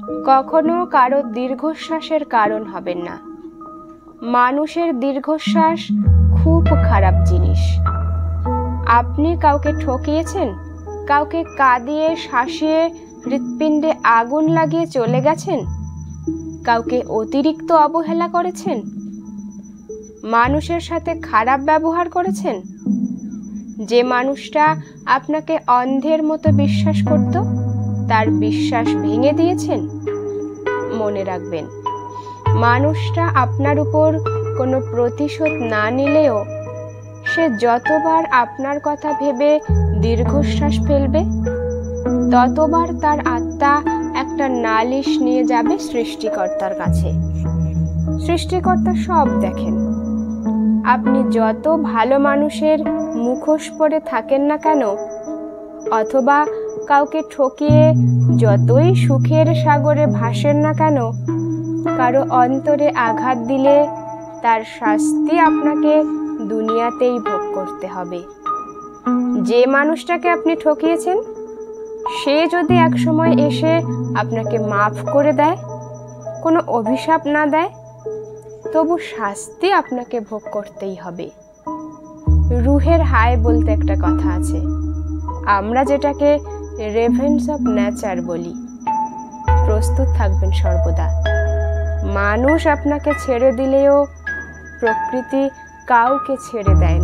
কখনো কারো দীর্ঘশ্বাসের কারণ হবেন না। মানুষের দীর্ঘশ্বাস খুব খারাপ জিনিস। আপনি কাউকে ঠকিয়েছেন, কাউকে কাঁদিয়ে শাসিয়ে হৃৎপিণ্ডে আগুন লাগিয়ে চলে গেছেন, কাউকে অতিরিক্ত অবহেলা করেছেন, মানুষের সাথে খারাপ ব্যবহার করেছেন। যে মানুষটা আপনাকে অন্ধের মতো বিশ্বাস করত, তার বিশ্বাস ভেঙে দিয়েছেন। মনে রাখবেন, মানুষটা আপনার উপর কোনো প্রতিশোধ না নিলেও সে যতবার আপনার কথা ভেবে দীর্ঘশ্বাস ফেলবে, ততবার তার আত্মা একটা নালিশ নিয়ে যাবে সৃষ্টিকর্তার কাছে। সৃষ্টিকর্তা সব দেখেন। আপনি যত ভালো মানুষের মুখোশ পরে থাকেন না কেন, অথবা কাউকে ঠকিয়ে যতই সুখের সাগরে ভাসেন না কেন, কারো অন্তরে আঘাত দিলে তার শাস্তি আপনাকে দুনিয়াতেই ভোগ করতে হবে। যে মানুষটাকে আপনি ঠকিয়েছেন, সে যদি একসময় এসে আপনাকে মাফ করে দেয়, কোনো অভিশাপ না দেয়, তবু শাস্তি আপনাকে ভোগ করতেই হবে। রুহের হায় বলতে একটা কথা আছে, আমরা যেটাকে রেভেন্স অফ নেচার বলি। প্রস্তুত থাকবেন সর্বদা। মানুষ আপনাকে ছেড়ে দিলেও প্রকৃতি কাউকে ছেড়ে দেয় না।